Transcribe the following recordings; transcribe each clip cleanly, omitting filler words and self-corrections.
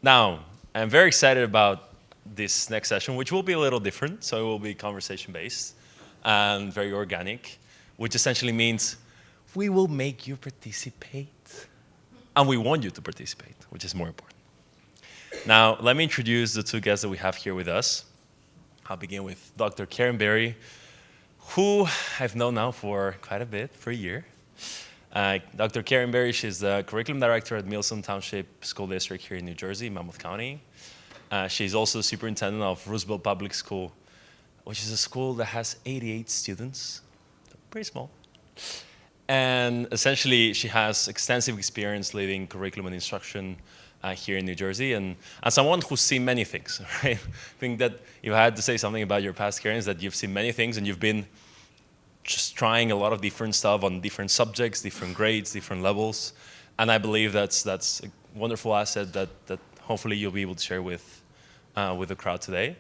Now, I'm very excited about this next session, which will be a little different. So it will be conversation-based and very organic, which essentially means we will make you participate. And we want you to participate, which is more important. Now, let me introduce the two guests that we have here with us. I'll begin with Dr. Karen Berry, who I've known now for quite a bit, for a year. Dr. Karen Berry, she's the curriculum director at Millstone Township School District here in New Jersey, Monmouth County. She's also superintendent of Roosevelt Public School, which is a school that has 88 students, pretty small. And essentially, she has extensive experience leading curriculum and instruction here in New Jersey, and as someone who's seen many things, right? I think that if I had to say something about your past experience, that you've seen many things and you've been just trying a lot of different stuff on different subjects, different grades, different levels, and I believe that's a wonderful asset that hopefully you'll be able to share with the crowd today.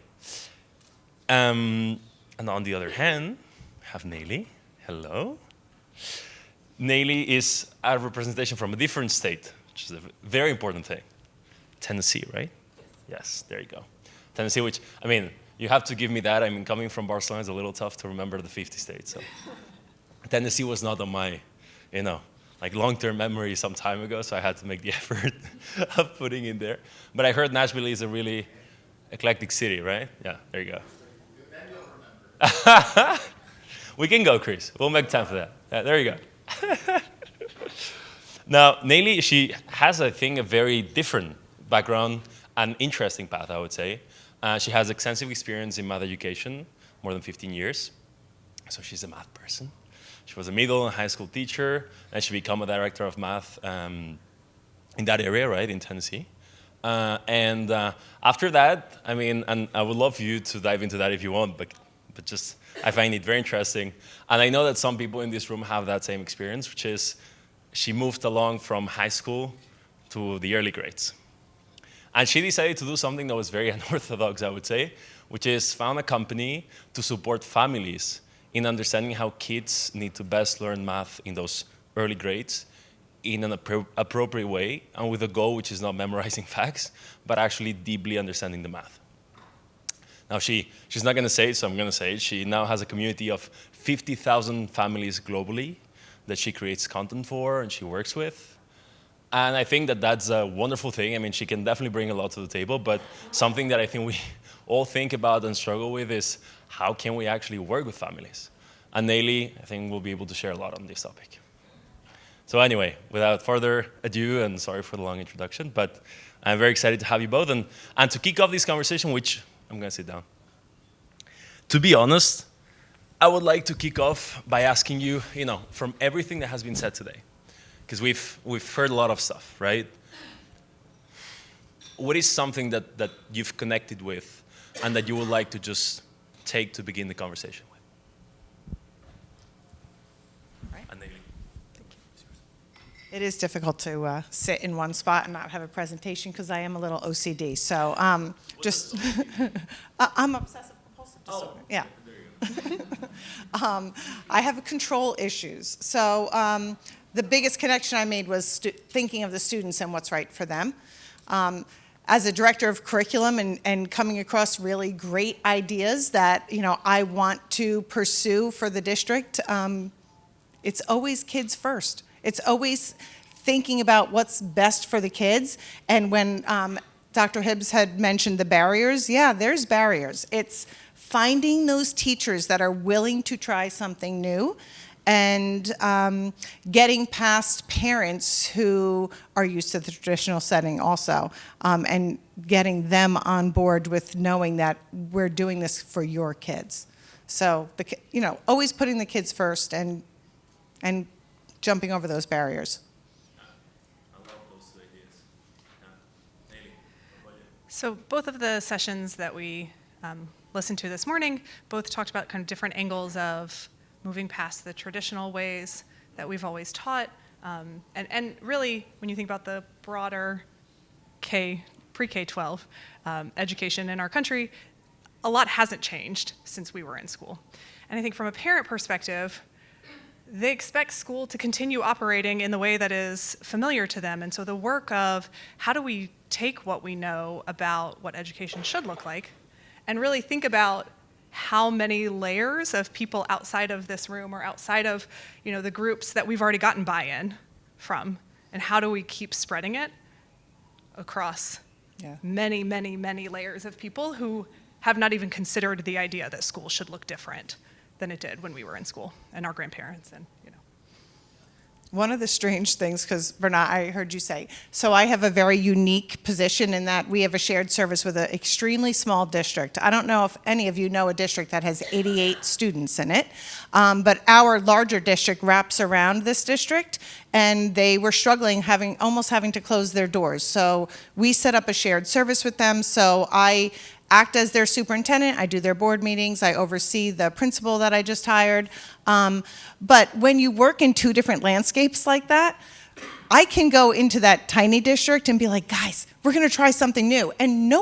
And on the other hand, we have Neily. Hello. Neily is a representation from a different state, which is a very important thing. Tennessee, right? Yes, there you go. Tennessee, which, I mean, you have to give me that. I mean, coming from Barcelona, it's a little tough to remember the 50 states. So Tennessee was not on my, like long-term memory some time ago, so I had to make the effort of putting in there. But I heard Nashville is a really eclectic city, right? Yeah, there you go. Then you'll remember. We can go, Chris. We'll make time for that. Yeah, there you go. Now, Neily, she has, I think, a very different background and interesting path, I would say. She has extensive experience in math education, more than 15 years. So she's a math person. She was a middle and high school teacher, and she became a director of math in that area, right, in Tennessee. And after that, I mean, and I would love you to dive into that if you want, but just, I find it very interesting. And I know that some people in this room have that same experience, which is she moved along from high school to the early grades. And she decided to do something that was very unorthodox, I would say, which is found a company to support families in understanding how kids need to best learn math in those early grades in an appropriate way, and with a goal which is not memorizing facts, but actually deeply understanding the math. Now, she's not going to say it, so I'm going to say it. She now has a community of 50,000 families globally that she creates content for and she works with. And I think that that's a wonderful thing. I mean, she can definitely bring a lot to the table, but something that I think we all think about and struggle with is how can we actually work with families? And Neily, I think, will be able to share a lot on this topic. So anyway, without further ado, and sorry for the long introduction, but I'm very excited to have you both. And to kick off this conversation, which I'm going to sit down. To be honest, I would like to kick off by asking you, from everything that has been said today, because we've heard a lot of stuff, right? What is something that you've connected with and that you would like to just take to begin the conversation with? Right. And Neily. It is difficult to sit in one spot and not have a presentation because I am a little OCD. So just, I'm obsessive compulsive disorder. Oh, yeah. There you go. I have control issues. So the biggest connection I made was thinking of the students and what's right for them. As a director of curriculum and coming across really great ideas that I want to pursue for the district, it's always kids first. It's always thinking about what's best for the kids. And when Dr. Hibbs had mentioned the barriers, yeah, there's barriers. It's finding those teachers that are willing to try something new and getting past parents who are used to the traditional setting also, and getting them on board with knowing that we're doing this for your kids. So, always putting the kids first and jumping over those barriers. I love those two ideas. Neily, what about you? So both of the sessions that we listened to this morning both talked about kind of different angles of moving past the traditional ways that we've always taught. And really, when you think about the broader pre-K-12 education in our country, a lot hasn't changed since we were in school. And I think from a parent perspective, they expect school to continue operating in the way that is familiar to them. And so the work of how do we take what we know about what education should look like and really think about how many layers of people outside of this room or outside of, the groups that we've already gotten buy-in from, and how do we keep spreading it across many, many, many layers of people who have not even considered the idea that school should look different than it did when we were in school, and our grandparents, and One of the strange things, because Bernard, I heard you say, so I have a very unique position in that we have a shared service with an extremely small district. I don't know if any of you know a district that has 88 students in it, but our larger district wraps around this district, and they were struggling, almost having to close their doors. So we set up a shared service with them. So I act as their superintendent, I do their board meetings, I oversee the principal that I just hired. But when you work in two different landscapes like that, I can go into that tiny district and be like, guys, we're gonna try something new. And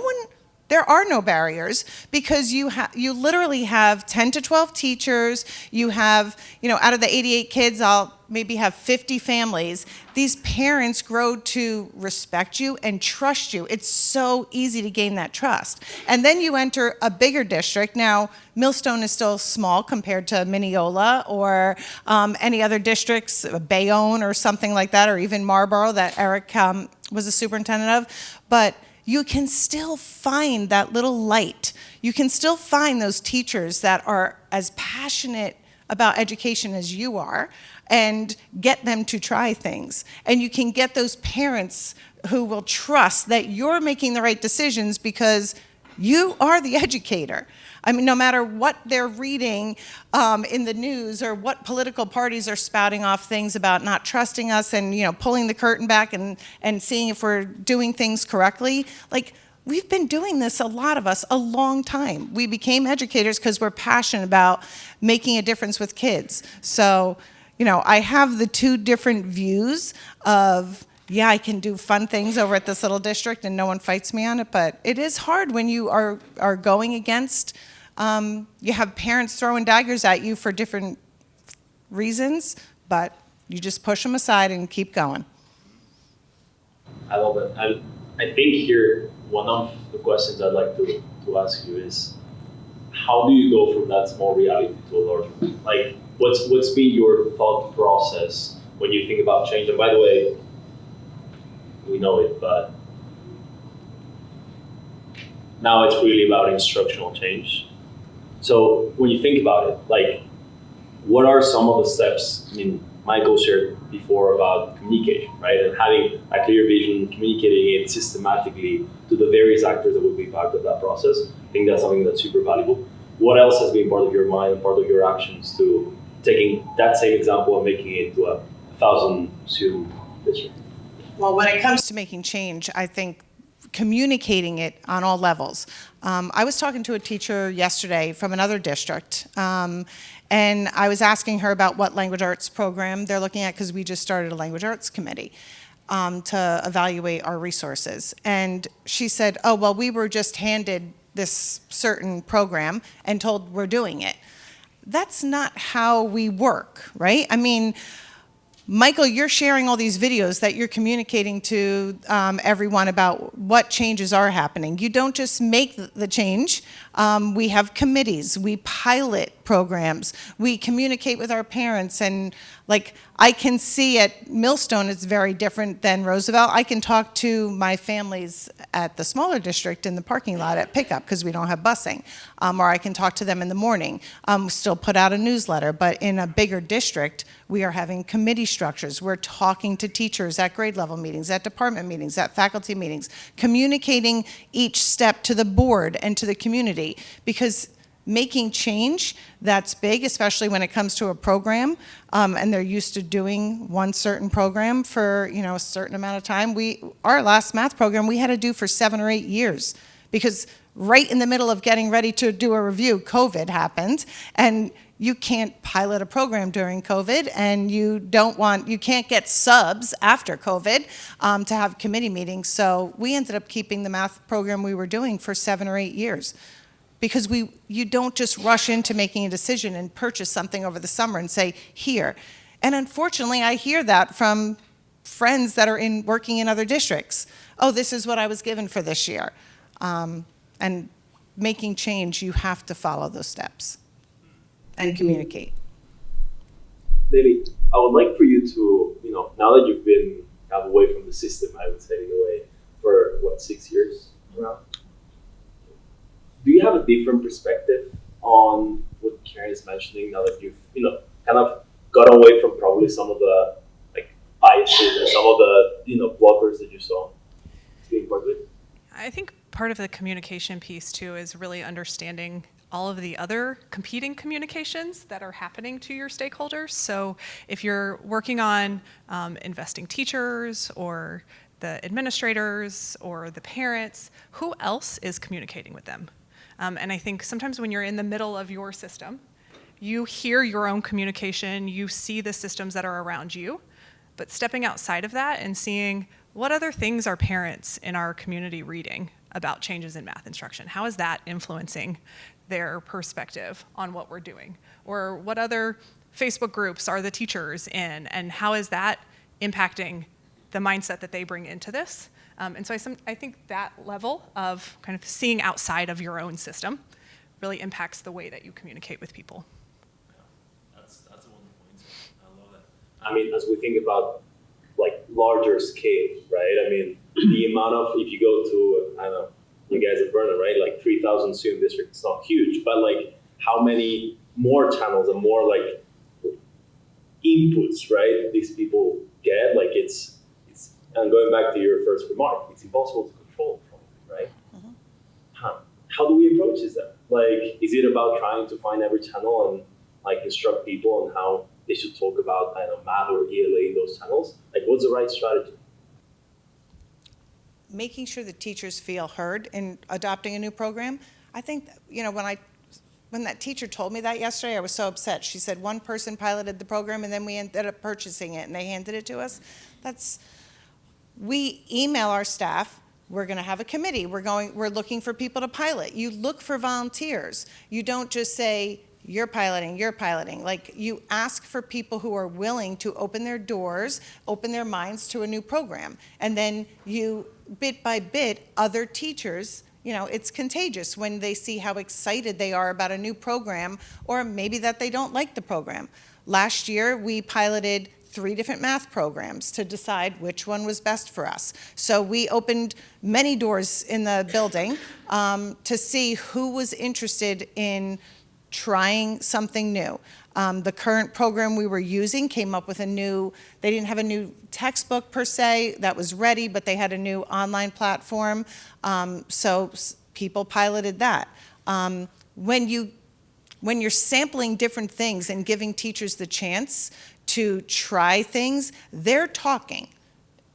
there are no barriers, because you literally have 10 to 12 teachers, you have, out of the 88 kids, I'll maybe have 50 families. These parents grow to respect you and trust you. It's so easy to gain that trust. And then you enter a bigger district. Now, Millstone is still small compared to Mineola or any other districts, Bayonne or something like that, or even Marlborough that Eric was a superintendent of. But you can still find that little light. You can still find those teachers that are as passionate about education as you are, and get them to try things. And you can get those parents who will trust that you're making the right decisions because you are the educator. I mean, no matter what they're reading in the news or what political parties are spouting off things about not trusting us and, pulling the curtain back and seeing if we're doing things correctly, like, we've been doing this, a lot of us, a long time. We became educators because we're passionate about making a difference with kids. So, I have the two different views of, I can do fun things over at this little district and no one fights me on it, but it is hard when you are going against, you have parents throwing daggers at you for different reasons, but you just push them aside and keep going. I love it. I think here, one of the questions I'd like to ask you is, how do you go from that small reality to a larger one? Like, what's been your thought process when you think about change? And by the way, we know it, but now it's really about instructional change. So when you think about it, like, what are some of the steps? I mean, Michael shared before about communication, right? And having a clear vision, communicating it systematically to the various actors that will be part of that process. I think that's something that's super valuable. What else has been part of your mind and part of your actions to taking that same example and making it into a 1,000-student district? Well, when it comes to making change, I think communicating it on all levels. I was talking to a teacher yesterday from another district, and I was asking her about what language arts program they're looking at, because we just started a language arts committee to evaluate our resources. And she said, oh, well, we were just handed this certain program and told we're doing it. That's not how we work, right? I mean, Michael, you're sharing all these videos that you're communicating to everyone about what changes are happening. You don't just make the change. We have committees, we pilot programs, we communicate with our parents, and like, I can see at Millstone it's very different than Roosevelt. I can talk to my families at the smaller district in the parking lot at pickup because we don't have busing, or I can talk to them in the morning. Still put out a newsletter, but in a bigger district, we are having committee structures. We're talking to teachers at grade level meetings, at department meetings, at faculty meetings, communicating each step to the board and to the community, because making change that's big, especially when it comes to a program, and they're used to doing one certain program for a certain amount of time. Our last math program we had to do for 7 or 8 years, because right in the middle of getting ready to do a review, COVID happened, and you can't pilot a program during COVID, and you can't get subs after COVID to have committee meetings. So we ended up keeping the math program we were doing for 7 or 8 years. because you don't just rush into making a decision and purchase something over the summer and say, here. And unfortunately, I hear that from friends that are working in other districts. Oh, this is what I was given for this year. And making change, you have to follow those steps and communicate. Neily, I would like for you to, now that you've been kind of away from the system, I would say, in a way, for 6 years around, do you have a different perspective on what Karen is mentioning now that you've, kind of got away from probably some of the biases or some of the blockers that you saw being part of it? I think part of the communication piece too is really understanding all of the other competing communications that are happening to your stakeholders. So if you're working on investing teachers or the administrators or the parents, who else is communicating with them? And I think sometimes when you're in the middle of your system, you hear your own communication, you see the systems that are around you, but stepping outside of that and seeing what other things are parents in our community reading about changes in math instruction? How is that influencing their perspective on what we're doing? Or what other Facebook groups are the teachers in, and how is that impacting the mindset that they bring into this? And so I think that level of kind of seeing outside of your own system really impacts the way that you communicate with people. That's a wonderful insight. I love that. I mean, as we think about larger scale, right? I mean, the amount of, if you go to, I don't know, you guys at Vernon, right? 3,000 student districts, it's not huge, but how many more channels and more inputs, right? These people get, it's, and going back to your first remark, it's impossible to control, right? Mm-hmm. How do we approach this then? Is it about trying to find every channel and instruct people on how they should talk about, I don't know, math or ELA in those channels? What's the right strategy? Making sure the teachers feel heard in adopting a new program. I think, when that teacher told me that yesterday, I was so upset. She said one person piloted the program and then we ended up purchasing it and they handed it to us. We email our staff, we're going to have a committee, we're looking for people to pilot. You look for volunteers. You don't just say, you're piloting. You ask for people who are willing to open their doors, open their minds to a new program. And then you, bit by bit, other teachers, it's contagious when they see how excited they are about a new program, or maybe that they don't like the program. Last year, we piloted 3 different math programs to decide which one was best for us. So we opened many doors in the building to see who was interested in trying something new. The current program we were using came up with they didn't have a new textbook per se that was ready, but they had a new online platform. So people piloted that. When you're sampling different things and giving teachers the chance to try things, they're talking.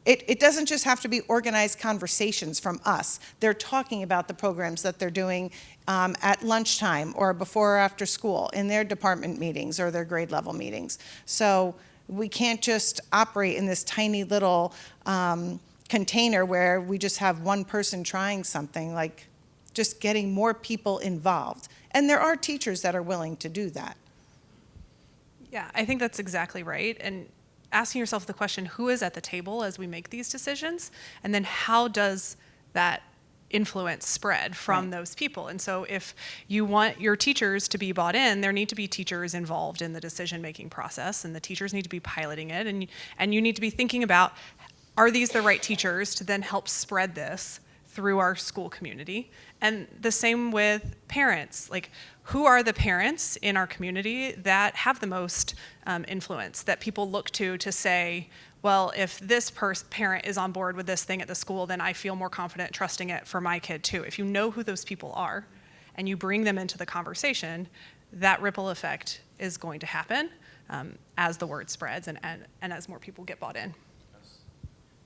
It doesn't just have to be organized conversations from us. They're talking about the programs that they're doing at lunchtime or before or after school in their department meetings or their grade level meetings. So we can't just operate in this tiny little container where we just have one person trying something, just getting more people involved. And there are teachers that are willing to do that. Yeah, I think that's exactly right. And asking yourself the question, who is at the table as we make these decisions? And then how does that influence spread from those people? And so if you want your teachers to be bought in, there need to be teachers involved in the decision-making process, and the teachers need to be piloting it. And you need to be thinking about, are these the right teachers to then help spread this through our school community? And the same with parents. Who are the parents in our community that have the most influence, that people look to say, well, if this parent is on board with this thing at the school, then I feel more confident trusting it for my kid too. If you know who those people are and you bring them into the conversation, that ripple effect is going to happen as the word spreads and as more people get bought in.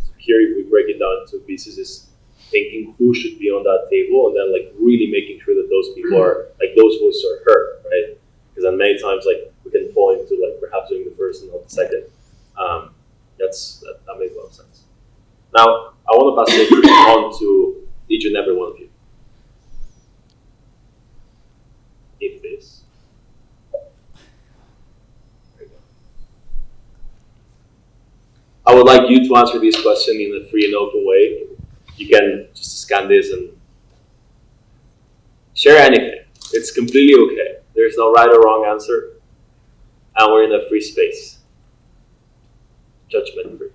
So here, if we break it down into pieces, is thinking who should be on that table, and then really making sure that those people are those voices are heard, right? Because then many times we can fall into perhaps doing the first and not the second. That makes a lot of sense. Now I want to pass it on to each and every one of you. I would like you to answer this question in a free and open way. You can just scan this and share anything. It's completely okay. There's no right or wrong answer. And we're in a free space. Judgment free.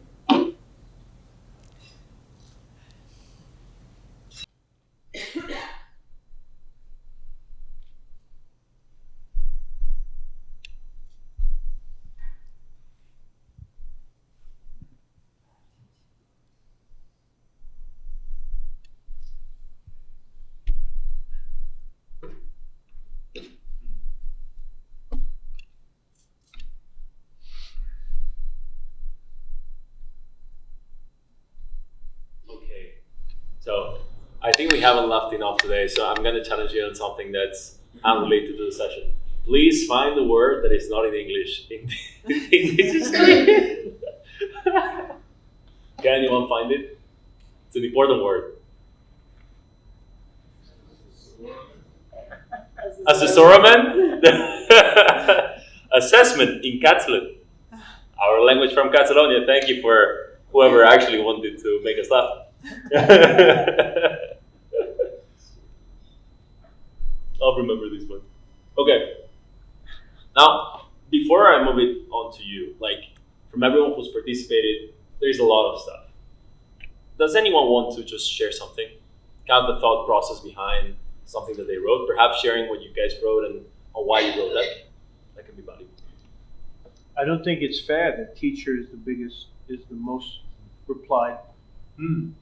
So I think we haven't left enough today, so I'm going to challenge you on something that's unrelated to the session. Please find the word that is not in English in the English screen. Can anyone find it? It's an important word. Assessorment? Assessment in Catalan. Our language from Catalonia. Thank you for whoever actually wanted to make us laugh. I'll remember this one. Okay. Now, before I move it on to you, like from everyone who's participated, there's a lot of stuff. Does anyone want to just share something? Kind of the thought process behind something that they wrote, perhaps sharing what you guys wrote and on why you wrote that. That can be valuable. I don't think it's fair that teacher is the most replied. You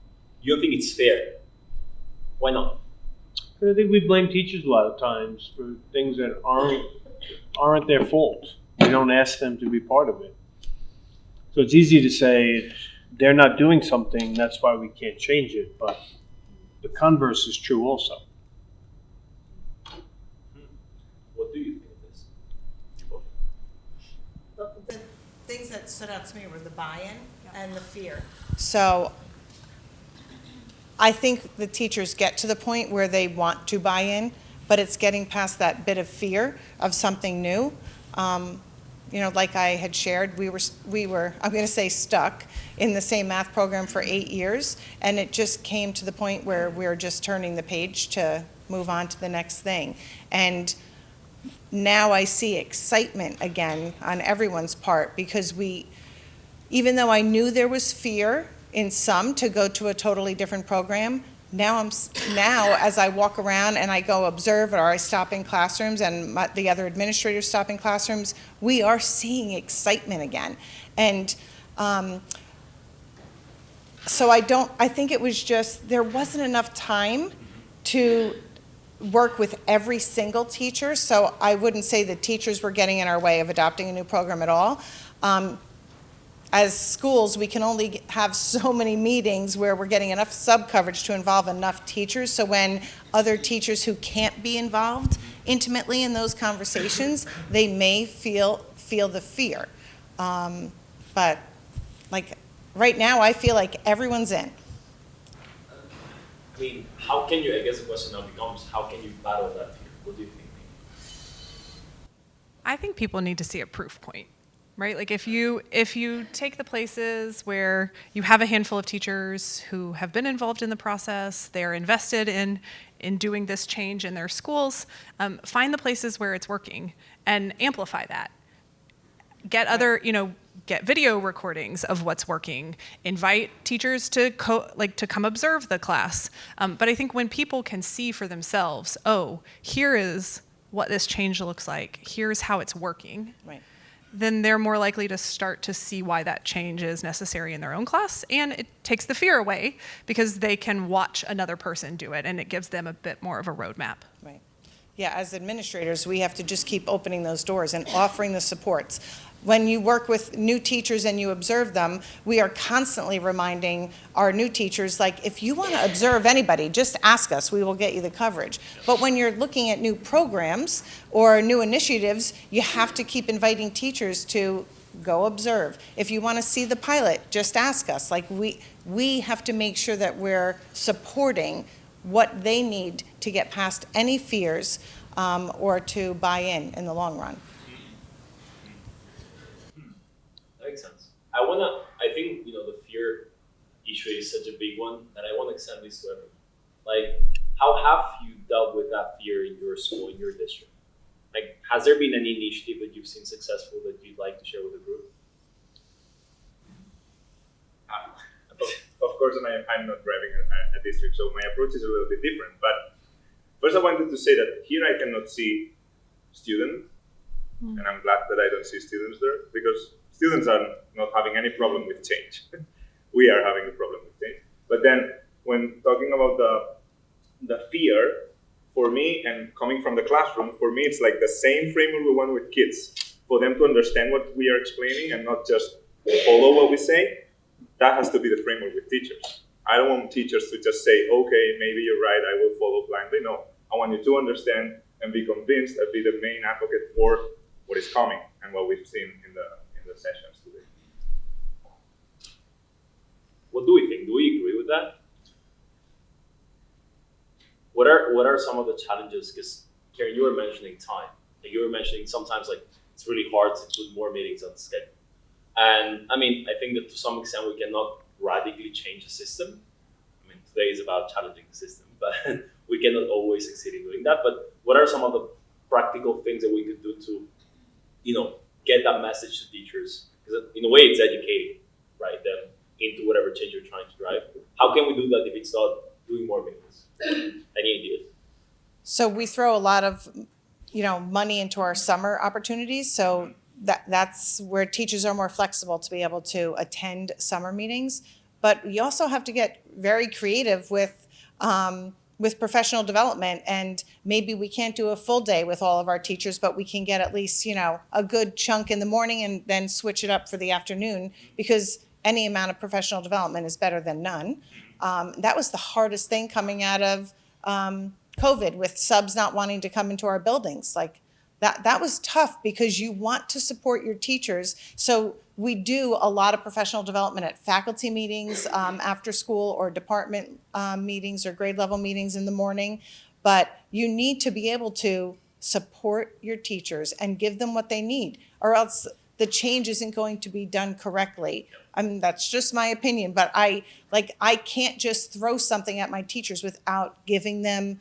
don't think it's fair? Why not? I think we blame teachers a lot of times for things that aren't their fault. We don't ask them to be part of it. So it's easy to say they're not doing something, that's why we can't change it. But the converse is true also. What do you think of this? The things that stood out to me were the buy-in and the fear. So I think the teachers get to the point where they want to buy in, but it's getting past that bit of fear of something new. Like I had shared, we were, I'm going to say, stuck in the same math program for 8 years, and it just came to the point where we're just turning the page to move on to the next thing. And now I see excitement again on everyone's part, because even though I knew there was fear in some to go to a totally different program, now as I walk around and I go observe, or I stop in classrooms and the other administrators stop in classrooms, we are seeing excitement again. And so I think it was just, there wasn't enough time to work with every single teacher, so I wouldn't say the teachers were getting in our way of adopting a new program at all. As schools, we can only have so many meetings where we're getting enough sub-coverage to involve enough teachers, so when other teachers who can't be involved intimately in those conversations, they may feel the fear. But like right now, I feel like everyone's in. I mean, how can you, I guess the question now becomes, how can you battle that fear? What do you think? I think people need to see a proof point, right? Like if you take the places where you have a handful of teachers who have been involved in the process, they're invested in doing this change in their schools, find the places where it's working and amplify that. Get other, get video recordings of what's working. Invite teachers to come observe the class. But I think when people can see for themselves, oh, here is what this change looks like, here's how it's working, Right. then they're more likely to start to see why that change is necessary in their own class, and it takes the fear away because they can watch another person do it, and it gives them a bit more of a roadmap. Right. Yeah, as administrators, we have to just keep opening those doors and offering the supports. When you work with new teachers and you observe them, we are constantly reminding our new teachers, like, if you want to observe anybody, just ask us, we will get you the coverage. But when you're looking at new programs or new initiatives, you have to keep inviting teachers to go observe. If you want to see the pilot, just ask us. Like, we have to make sure that we're supporting what they need to get past any fears or to buy in the long run. That makes sense. I think, literally such a big one that I want to extend this to everyone. Like, how have you dealt with that fear in your school, in your district? Like, has there been any initiative that you've seen successful that you'd like to share with the group? Of course, I'm not driving a district, so my approach is a little bit different. But first, I wanted to say that here I cannot see students, and I'm glad that I don't see students there, because students are not having any problem with change. We are having a problem with change. But then, when talking about the fear, for me, and coming from the classroom, for me, it's like the same framework we want with kids, for them to understand what we are explaining and not just follow what we say. That has to be the framework with teachers. I don't want teachers to just say, okay, maybe you're right, I will follow blindly. No, I want you to understand and be convinced and be the main advocate for what is coming and what we've seen in the sessions today. What do we think? Do we agree with that? What are some of the challenges? Because Karen, you were mentioning time. Like you were mentioning sometimes like it's really hard to put more meetings on the schedule. And I mean, I think that to some extent we cannot radically change the system. I mean, today is about challenging the system, but we cannot always succeed in doing that. But what are some of the practical things that we could do to, get that message to teachers? Because in a way, it's educating, right, them into whatever change you're trying to drive. How can we do that if it's not doing more meetings? Any ideas? So we throw a lot of, money into our summer opportunities. So that's where teachers are more flexible to be able to attend summer meetings. But you also have to get very creative with professional development. And maybe we can't do a full day with all of our teachers, but we can get at least, a good chunk in the morning and then switch it up for the afternoon, because any amount of professional development is better than none. That was the hardest thing coming out of COVID, with subs not wanting to come into our buildings. Like that was tough, because you want to support your teachers. So we do a lot of professional development at faculty meetings after school, or department meetings or grade level meetings in the morning. But you need to be able to support your teachers and give them what they need, or else the change isn't going to be done correctly. I mean, that's just my opinion, but I can't just throw something at my teachers without giving them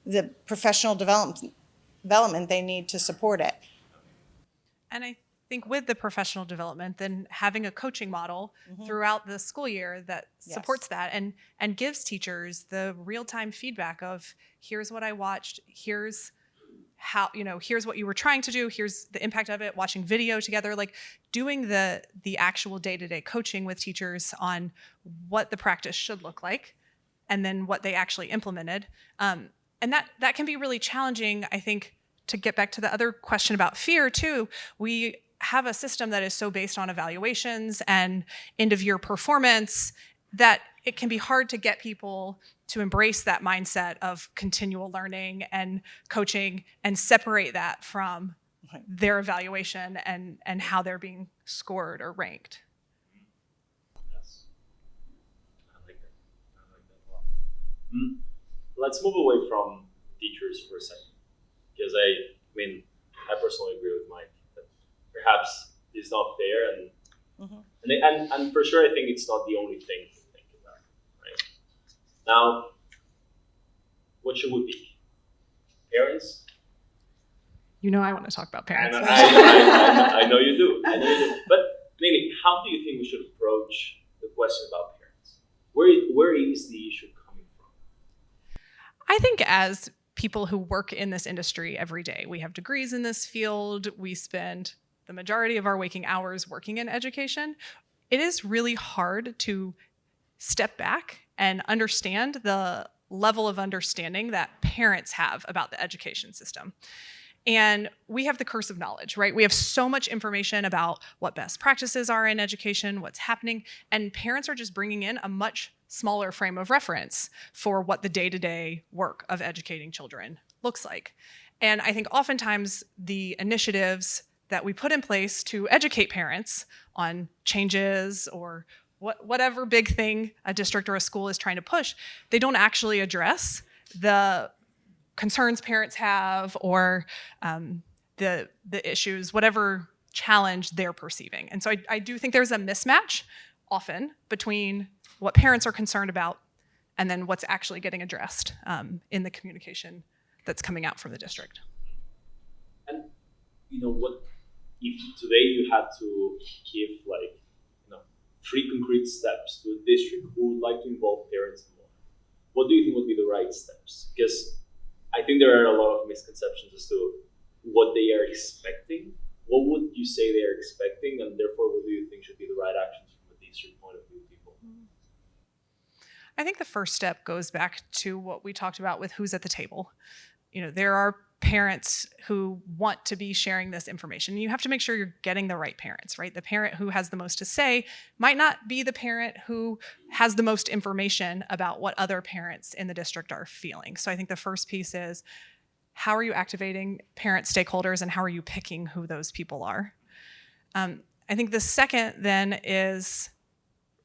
the professional development they need to support it. And I think with the professional development, then having a coaching model throughout the school year that supports that and gives teachers the real-time feedback of, here's what I watched, here's how, here's what you were trying to do, here's the impact of it, watching video together, like doing the actual day-to-day coaching with teachers on what the practice should look like, and then what they actually implemented. And that can be really challenging, I think. To get back to the other question about fear too, we have a system that is so based on evaluations and end of year performance that it can be hard to get people to embrace that mindset of continual learning and coaching and separate that from their evaluation and how they're being scored or ranked. Yes. I like that a lot. Let's move away from teachers for a second. Because I personally agree with Mike that perhaps it's not fair, and for sure I think it's not the only thing to think about. Right now, what should we pick? Parents? I want to talk about parents. And I know you do. But Neily, how do you think we should approach the question about parents? Where is the issue coming from? I think as people who work in this industry every day, we have degrees in this field, we spend the majority of our waking hours working in education. It is really hard to step back and understand the level of understanding that parents have about the education system. And we have the curse of knowledge, right? We have so much information about what best practices are in education, what's happening, and parents are just bringing in a much smaller frame of reference for what the day-to-day work of educating children looks like. And I think oftentimes the initiatives that we put in place to educate parents on changes or whatever big thing a district or a school is trying to push, they don't actually address the concerns parents have or the issues, whatever challenge they're perceiving. And so I do think there's a mismatch often between what parents are concerned about, and then what's actually getting addressed in the communication that's coming out from the district. And what if today you had to give 3 concrete steps to a district who would like to involve parents more? What do you think would be the right steps? Because I think there are a lot of misconceptions as to what they are expecting. What would you say they are expecting, and therefore what do you think should be the right actions from a district point of view, people? I think the first step goes back to what we talked about with who's at the table. There are parents who want to be sharing this information. You have to make sure you're getting the right parents, right? The parent who has the most to say might not be the parent who has the most information about what other parents in the district are feeling. So I think the first piece is, how are you activating parent stakeholders, and how are you picking who those people are? I think the second then is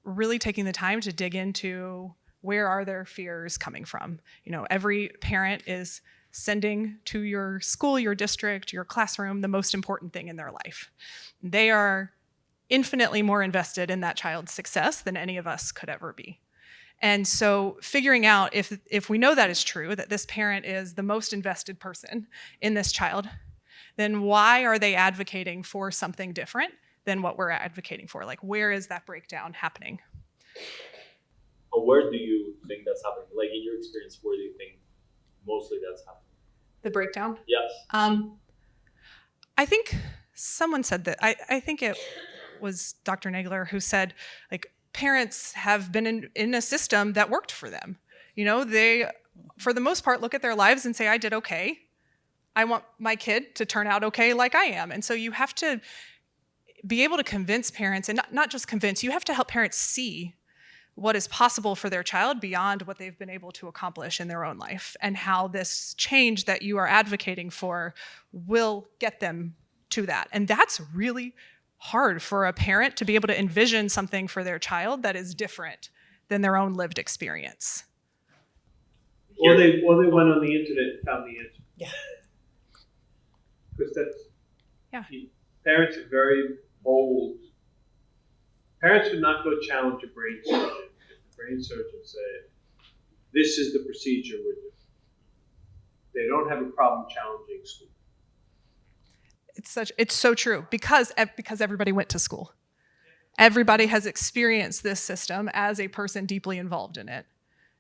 really taking the time to dig into where are their fears coming from. Every parent is sending to your school, your district, your classroom, the most important thing in their life. They are infinitely more invested in that child's success than any of us could ever be. And so figuring out if we know that is true, that this parent is the most invested person in this child, then why are they advocating for something different than what we're advocating for? Where is that breakdown happening? Where do you think that's happening? In your experience, where do you think mostly that's happening? The breakdown? Yes. I think someone said that. I think it was Dr. Nagler who said, parents have been in a system that worked for them. They, for the most part, look at their lives and say, I did okay. I want my kid to turn out okay like I am. And so you have to be able to convince parents, and not just convince, you have to help parents see what is possible for their child beyond what they've been able to accomplish in their own life, and how this change that you are advocating for will get them to that. And that's really hard for a parent to be able to envision something for their child that is different than their own lived experience. Or they went on the internet and found the answer. Yeah. Because Yeah. Parents are very bold. Parents would not go challenge a brain surgeon if the brain surgeon said, this is the procedure we're doing. They don't have a problem challenging school. It's so true, because everybody went to school. Everybody has experienced this system as a person deeply involved in it.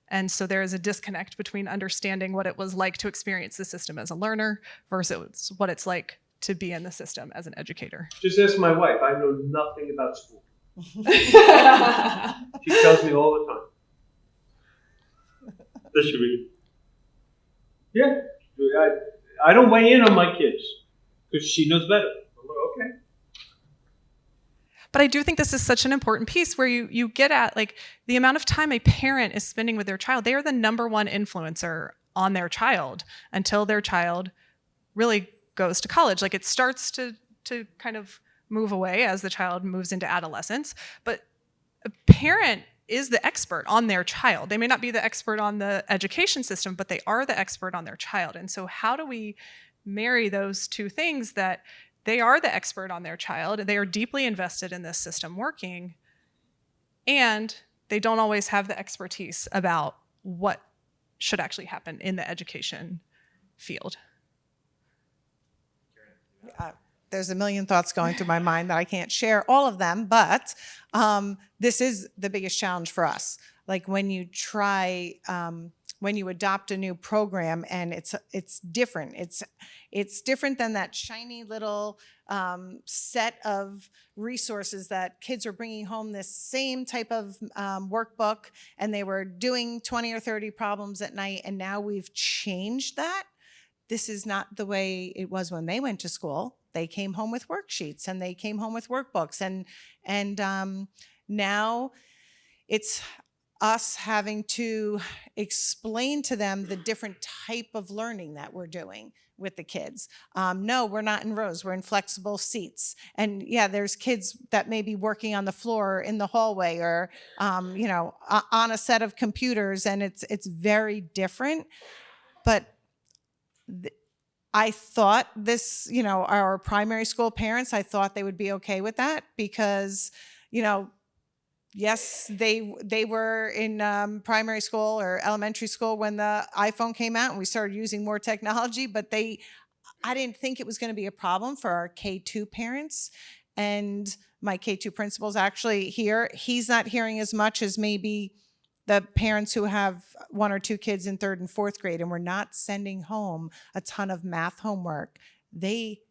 And so there is a disconnect between understanding what it was like to experience the system as a learner versus what it's like to be in the system as an educator. Just ask my wife. I know nothing about school. She tells me all the time. That should be. Yeah. I don't weigh in on my kids because she knows better. I'm like, okay. But I do think this is such an important piece where you get at the amount of time a parent is spending with their child. They are the number one influencer on their child until their child really goes to college. It starts to kind of move away as the child moves into adolescence. But a parent is the expert on their child. They may not be the expert on the education system, but they are the expert on their child. And so how do we marry those two things, that they are the expert on their child, they are deeply invested in this system working, and they don't always have the expertise about what should actually happen in the education field? There's a million thoughts going through my mind that I can't share all of them, but this is the biggest challenge for us. When you try, when you adopt a new program, and it's different. It's different than that shiny little set of resources that kids are bringing home, this same type of workbook, and they were doing 20 or 30 problems at night, and now we've changed that. This is not the way it was when they went to school. They came home with worksheets and they came home with workbooks, and now it's us having to explain to them the different type of learning that we're doing with the kids. No, we're not in rows, we're in flexible seats. And yeah, there's kids that may be working on the floor in the hallway, or on a set of computers, and it's very different. But I thought this, our primary school parents, I thought they would be okay with that, because, Yes, they were in primary school or elementary school when the iPhone came out and we started using more technology, but I didn't think it was going to be a problem for our K-2 parents. And my K-2 principal's actually here. He's not hearing as much as maybe the parents who have 1 or 2 kids in 3rd and 4th grade, and we're not sending home a ton of math homework. They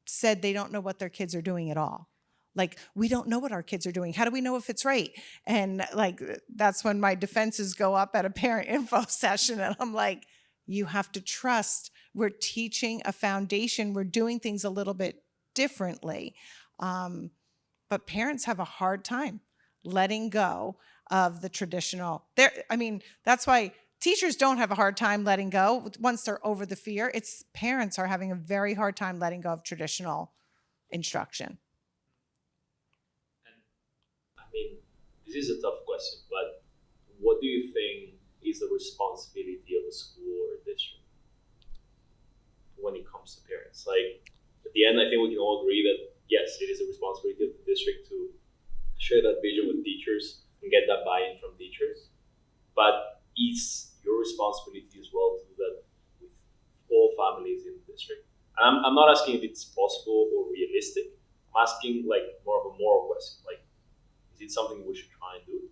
said they don't know what their kids are doing at all. Like, we don't know what our kids are doing. How do we know if it's right? And like, that's when my defenses go up at a parent info session. And I'm like, you have to trust. We're teaching a foundation. We're doing things a little bit differently. But parents have a hard time letting go of the traditional. That's why teachers don't have a hard time letting go once they're over the fear. It's parents are having a very hard time letting go of traditional instruction. This is a tough question, but what do you think is the responsibility of a school or a district when it comes to parents? Like, at the end, I think we can all agree that, yes, it is a responsibility of the district to share that vision with teachers and get that buy-in from teachers. But it's your responsibility as well to do that with all families in the district. And I'm not asking if it's possible or realistic. I'm asking like more of a moral question. Like, is it something we should try and do?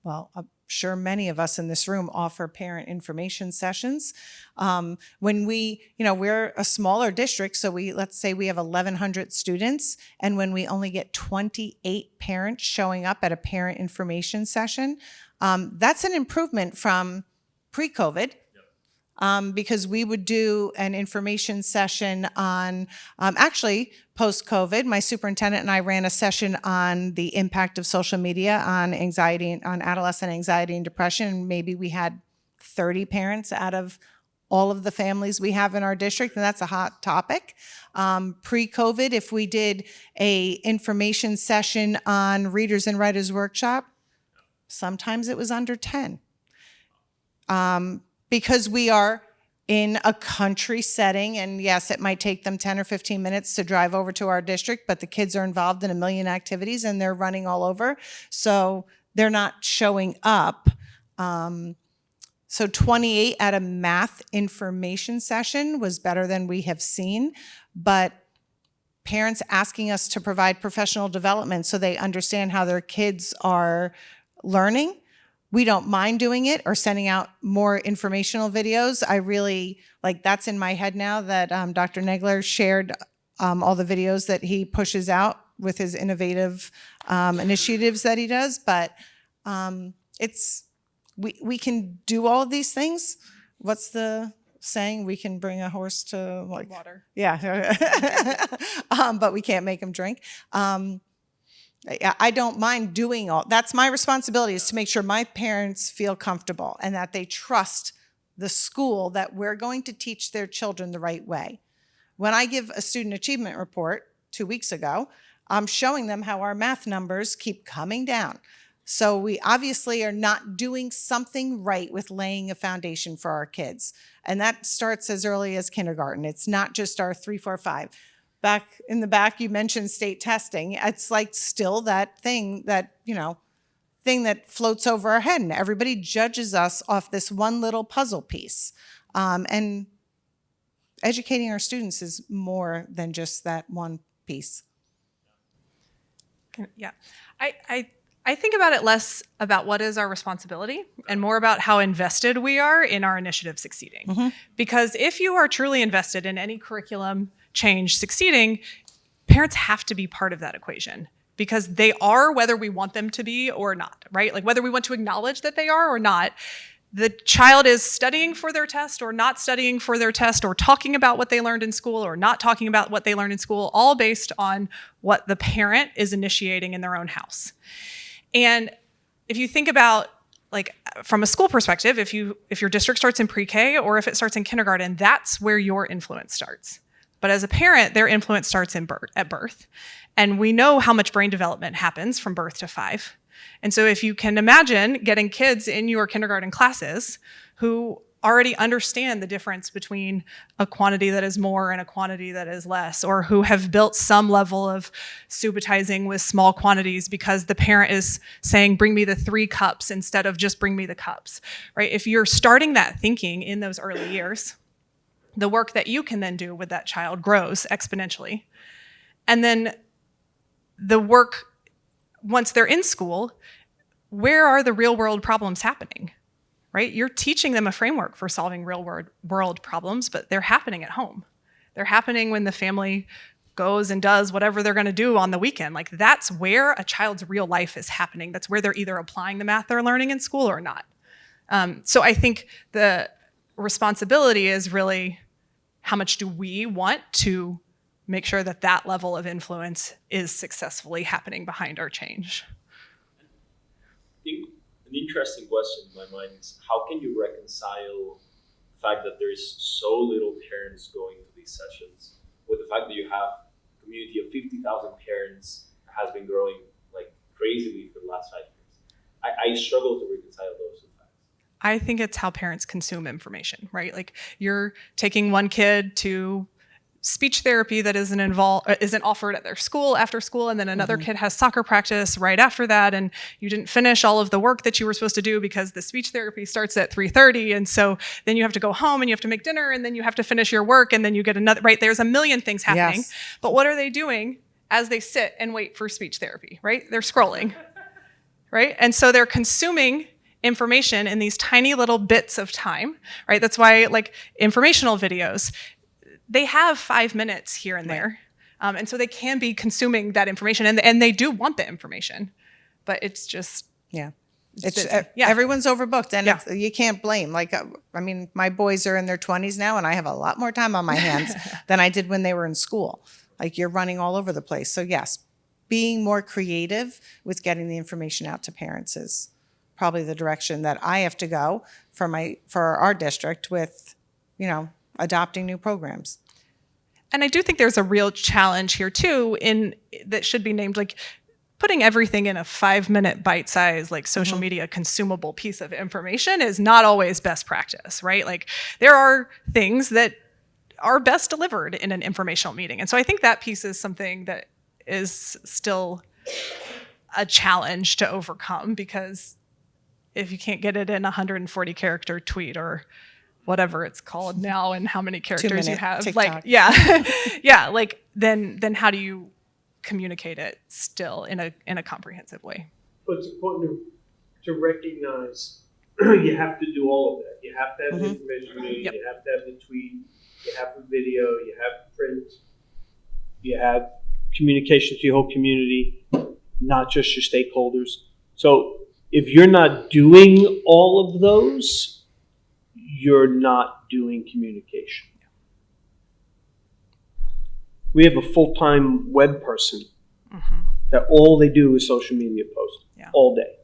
Well, I'm sure many of us in this room offer parent information sessions. When we're a smaller district, so let's say we have 1,100 students, and when we only get 28 parents showing up at a parent information session, that's an improvement from pre-COVID. Because we would do an information session on, actually, post-COVID, my superintendent and I ran a session on the impact of social media on anxiety, on adolescent anxiety and depression. Maybe we had 30 parents out of all of the families we have in our district, and that's a hot topic. Pre-COVID, if we did a information session on Readers and Writers Workshop, sometimes it was under 10. Because we are in a country setting, and yes, it might take them 10 or 15 minutes to drive over to our district, but the kids are involved in a million activities and they're running all over, so they're not showing up. So 28 at a math information session was better than we have seen, but parents asking us to provide professional development so they understand how their kids are learning, we don't mind doing it or sending out more informational videos. I really, that's in my head now that Dr. Negler shared all the videos that he pushes out with his innovative initiatives that he does. But we can do all of these things. What's the saying? We can bring a horse to Water. Yeah. But we can't make him drink. I don't mind doing that's my responsibility, is to make sure my parents feel comfortable and that they trust the school that we're going to teach their children the right way. When I give a student achievement report 2 weeks ago, I'm showing them how our math numbers keep coming down. So we obviously are not doing something right with laying a foundation for our kids. And that starts as early as kindergarten. It's not just our 3, 4, 5. Back in the back, you mentioned state testing. It's still that thing that floats over our head, and everybody judges us off this one little puzzle piece. And educating our students is more than just that one piece. Yeah, I think about it less about what is our responsibility and more about how invested we are in our initiative succeeding. Mm-hmm. Because if you are truly invested in any curriculum change succeeding, parents have to be part of that equation, because they are, whether we want them to be or not, right? Whether we want to acknowledge that they are or not, the child is studying for their test or not studying for their test, or talking about what they learned in school or not talking about what they learned in school, all based on what the parent is initiating in their own house. And if you think about, from a school perspective, if your district starts in pre-K or if it starts in kindergarten, that's where your influence starts. But as a parent, their influence starts at birth. And we know how much brain development happens from birth to 5. And so if you can imagine getting kids in your kindergarten classes who already understand the difference between a quantity that is more and a quantity that is less, or who have built some level of subitizing with small quantities because the parent is saying, bring me the 3 cups instead of just bring me the cups, right? If you're starting that thinking in those early years, the work that you can then do with that child grows exponentially. And then the work, once they're in school, where are the real world problems happening? Right? You're teaching them a framework for solving real world problems, but they're happening at home. They're happening when the family goes and does whatever they're going to do on the weekend. Like, that's where a child's real life is happening. That's where they're either applying the math they're learning in school or not. So I think the responsibility is really, how much do we want to make sure that that level of influence is successfully happening behind our change? I think an interesting question in my mind is, how can you reconcile the fact that there is so little parents going to these sessions with the fact that you have a community of 50,000 parents that has been growing like crazily for the last 5 years? I struggle to reconcile those two facts. I think it's how parents consume information, right? Like, you're taking one kid to speech therapy that isn't offered at their school after school, and then another kid has soccer practice right after that, and you didn't finish all of the work that you were supposed to do because the speech therapy starts at 3:30, and so then you have to go home and you have to make dinner, and then you have to finish your work, and then you get another, right? There's a million things happening. Yes. But what are they doing as they sit and wait for speech therapy, right? They're scrolling, right? And so they're consuming information in these tiny little bits of time, right? That's why, like, informational videos, they have 5 minutes here and there. And so they can be consuming that information, and they do want the information, but it's just, Yeah. busy. Everyone's overbooked, and Yeah. you can't blame. Like, I mean, my boys are in their 20s now, and I have a lot more time on my hands than I did when they were in school. Like, you're running all over the place. So yes, being more creative with getting the information out to parents is probably the direction that I have to go for our district with, adopting new programs. And I do think there's a real challenge here too, that should be named, like, putting everything in a 5-minute bite-size, like, social media consumable piece of information is not always best practice, right? Like, there are things that are best delivered in an informational meeting. And so I think that piece is something that is still a challenge to overcome, because if you can't get it in a 140 character tweet or whatever it's called now, and how many characters you have, TikTok. like, yeah, like, then how do you communicate it still in a comprehensive way? But it's important to recognize you have to do all of that. You have to have the information meeting, Yep. you have to have the tweet, you have the video, you have print, you have communication to your whole community, not just your stakeholders. So if you're not doing all of those, you're not doing communication. We have a full-time web person that all they do is social media post all day.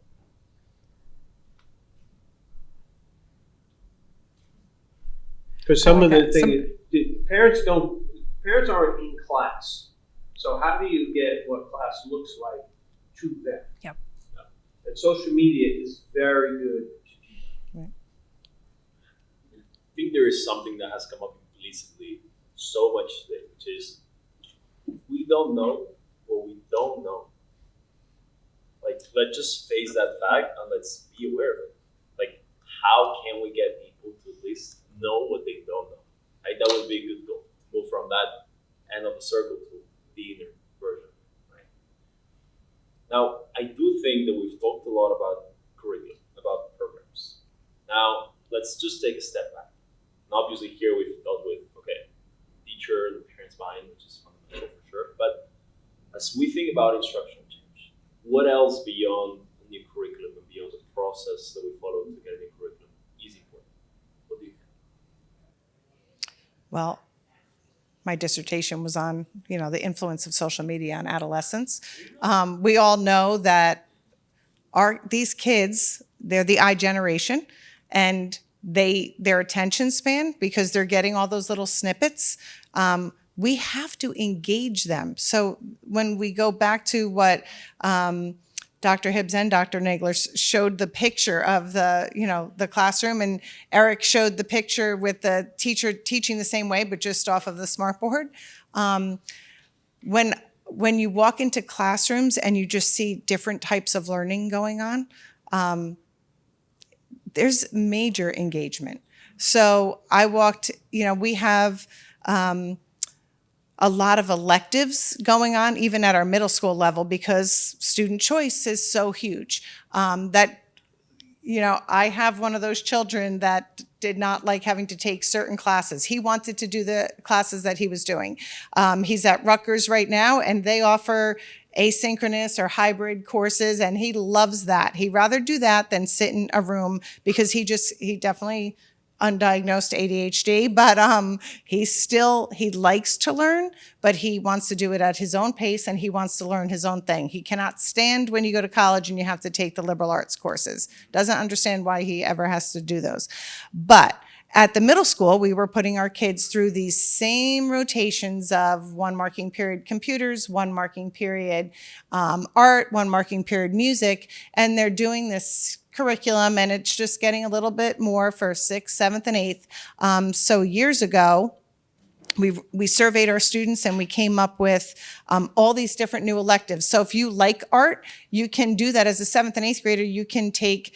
Because some of the things, parents aren't in class. So how do you get what class looks like to them? Yep. And social media is very good. I think there is something that has come up implicitly so much today, which is, we don't know what we don't know. Like, let's just face that fact and let's be aware of it. Like, how can we get people to at least know what they don't know? Right? That would be a good goal. Move from that end of the circle to the inner version. Right? Now, I do think that we've talked a lot about curriculum, about programs. Now, let's just take a step back. And obviously here we've dealt with, teacher, the parent's mind, which is fundamental for sure. But as we think about instructional change, what else beyond the new curriculum and beyond the process that we follow to get a new curriculum is important? What do you think? Well, my dissertation was on, the influence of social media on adolescents. We all know that these kids, they're the I generation, and their attention span, because they're getting all those little snippets, we have to engage them. So when we go back to what Dr. Hibbs and Dr. Nagler showed the picture of the classroom, and Eric showed the picture with the teacher teaching the same way, but just off of the smartboard. When you walk into classrooms and you just see different types of learning going on, there's major engagement. So I walked, we have a lot of electives going on, even at our middle school level, because student choice is so huge. I have one of those children that did not like having to take certain classes. He wanted to do the classes that he was doing. He's at Rutgers right now, and they offer asynchronous or hybrid courses, and he loves that. He'd rather do that than sit in a room, because he definitely undiagnosed ADHD, but he likes to learn, but he wants to do it at his own pace, and he wants to learn his own thing. He cannot stand when you go to college and you have to take the liberal arts courses. Doesn't understand why he ever has to do those. But at the middle school, we were putting our kids through these same rotations of 1 marking period computers, 1 marking period art, 1 marking period music, and they're doing this curriculum, and it's just getting a little bit more for 6th, 7th, and 8th. So years ago, we surveyed our students, and we came up with all these different new electives. So if you like art, you can do that as a 7th and 8th grader. You can take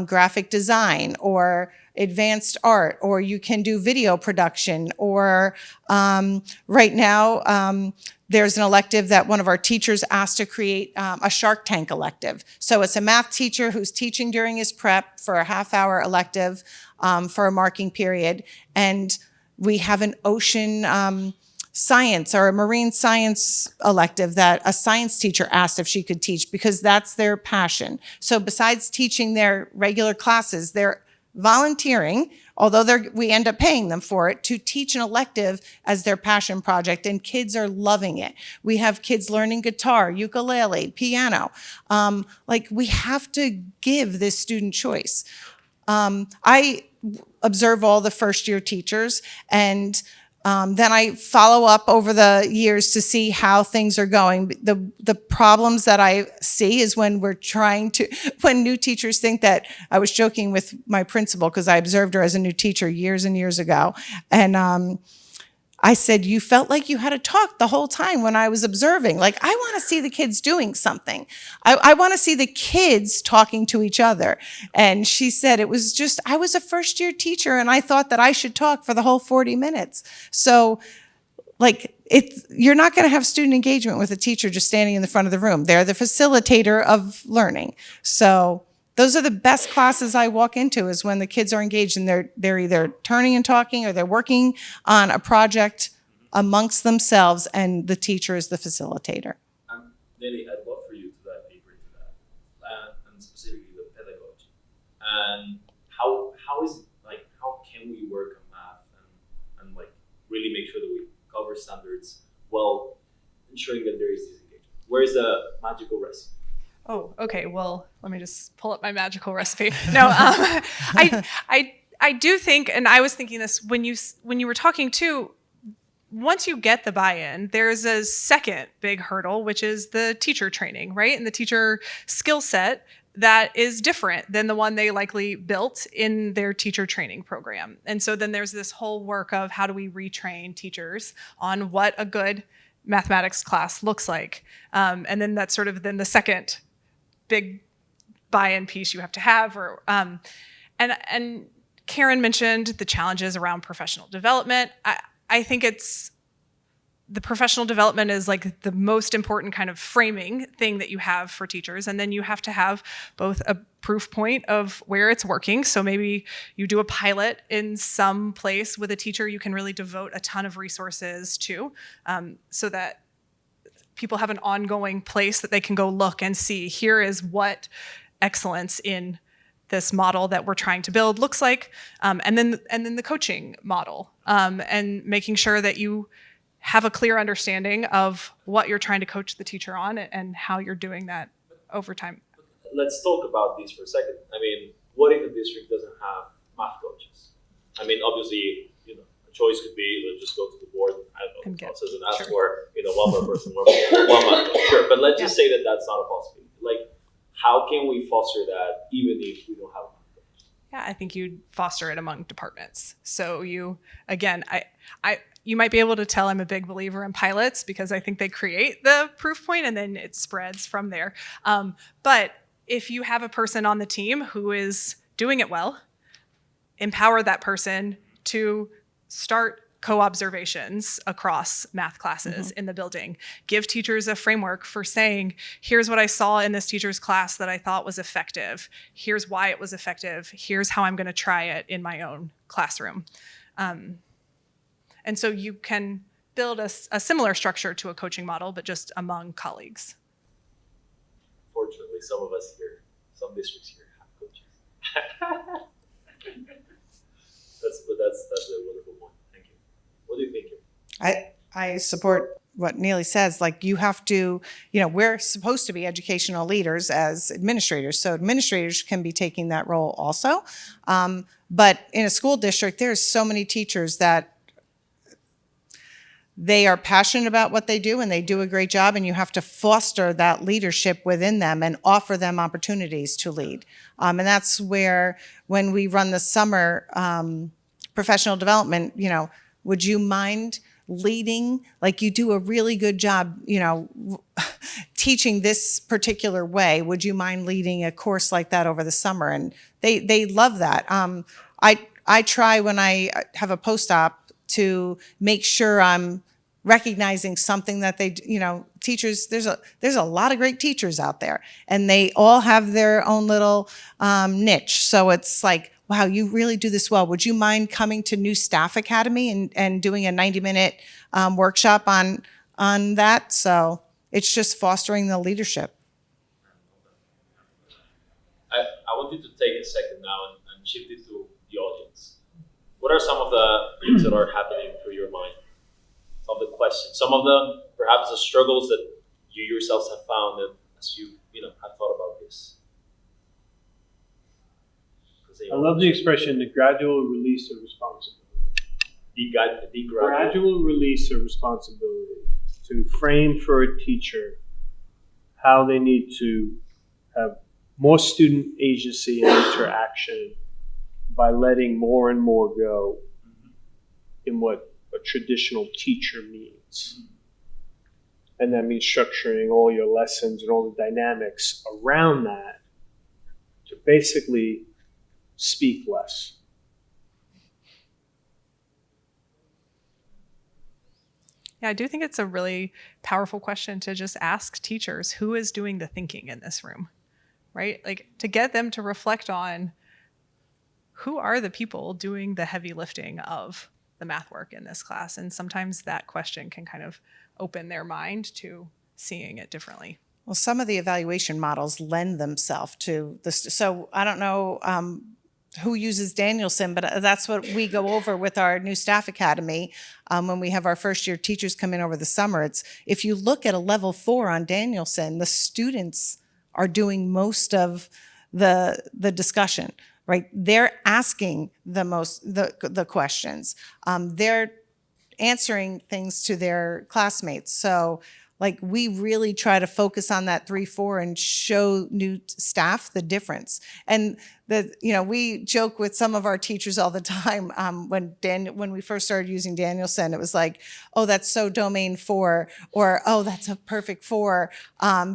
graphic design or advanced art, or you can do video production, or right now, there's an elective that one of our teachers asked to create, a Shark Tank elective. So it's a math teacher who's teaching during his prep for a half-hour elective for a marking period. And we have an ocean science or a marine science elective that a science teacher asked if she could teach, because that's their passion. So besides teaching their regular classes, they're volunteering, although we end up paying them for it, to teach an elective as their passion project, and kids are loving it. We have kids learning guitar, ukulele, piano. We have to give this student choice. I observe all the first-year teachers, and then I follow up over the years to see how things are going. The problems that I see is when new teachers think that, I was joking with my principal because I observed her as a new teacher years and years ago. And I said, you felt like you had to talk the whole time when I was observing. I want to see the kids doing something. I want to see the kids talking to each other. And she said, I was a first-year teacher, and I thought that I should talk for the whole 40 minutes. So, you're not going to have student engagement with a teacher just standing in the front of the room. They're the facilitator of learning. So those are the best classes I walk into, is when the kids are engaged and they're either turning and talking, or they're working on a project amongst themselves, and the teacher is the facilitator. Neily, I'd love for you to dive deeper into that, and specifically the pedagogy. And how can we work on math and really make sure that we cover standards while ensuring that there is this engagement? Where is the magical recipe? Oh, okay. Well, let me just pull up my magical recipe. No, I do think, and I was thinking this when you were talking too. Once you get the buy-in, there's a second big hurdle, which is the teacher training, right? And the teacher skill set that is different than the one they likely built in their teacher training program. And so then there's this whole work of how do we retrain teachers on what a good mathematics class looks like. And then that's sort of then the second big buy-in piece you have to have. And Karen mentioned the challenges around professional development. I think the professional development is the most important kind of framing thing that you have for teachers. And then you have to have both a proof point of where it's working. So maybe you do a pilot in some place with a teacher you can really devote a ton of resources to, so that people have an ongoing place that they can go look and see, here is what excellence in this model that we're trying to build looks like, and then the coaching model, and making sure that you have a clear understanding of what you're trying to coach the teacher on and how you're doing that over time. Let's talk about this for a second. What if a district doesn't have math coaches? Obviously, a choice could be, let's just go to the board, and process and ask for, one more person, one math coach. Sure, but let's just say that that's not a possibility. how can we foster that even if we don't have one? Yeah, I think you'd foster it among departments. So you might be able to tell I'm a big believer in pilots because I think they create the proof point and then it spreads from there. But if you have a person on the team who is doing it well, empower that person to start co-observations across math classes in the building. Give teachers a framework for saying, here's what I saw in this teacher's class that I thought was effective. Here's why it was effective. Here's how I'm going to try it in my own classroom. And so you can build a similar structure to a coaching model, but just among colleagues. Fortunately, some of us here, some districts here have coaches. That's a wonderful point. Thank you. What do you think? I support what Neily says. Like, you have to, we're supposed to be educational leaders as administrators. So administrators can be taking that role also. But in a school district, there's so many teachers that they are passionate about what they do and they do a great job, and you have to foster that leadership within them and offer them opportunities to lead. And that's where, when we run the summer professional development, would you mind leading? Like, you do a really good job, teaching this particular way. Would you mind leading a course like that over the summer? And they love that. I try, when I have a post-op, to make sure I'm recognizing something that they, teachers, there's a lot of great teachers out there, and they all have their own little niche. So it's like, wow, you really do this well. Would you mind coming to New Staff Academy and doing a 90-minute workshop on that? So it's just fostering the leadership. I want you to take a second now and shift it to the audience. What are some of the things that are happening through your mind? Some of the questions, some of the, perhaps the struggles that you yourselves have found as you have thought about this. I love the expression, the gradual release of responsibility. The gradual release of responsibility, to frame for a teacher how they need to have more student agency and interaction by letting more and more go in what a traditional teacher means. And that means structuring all your lessons and all the dynamics around that to basically speak less. Yeah, I do think it's a really powerful question to just ask teachers, who is doing the thinking in this room, right? Like, to get them to reflect on, who are the people doing the heavy lifting of the math work in this class? And sometimes that question can kind of open their mind to seeing it differently. Well, some of the evaluation models lend themselves to this. So I don't know who uses Danielson, but that's what we go over with our New Staff Academy when we have our first year teachers come in over the summer. It's, if you look at a level 4 on Danielson, the students are doing most of the discussion, right? They're asking the questions. They're answering things to their classmates. So, like, we really try to focus on that 3-4 and show new staff the difference. And we joke with some of our teachers all the time. When we first started using Danielson, it was like, oh, that's so domain 4, or oh, that's a perfect 4,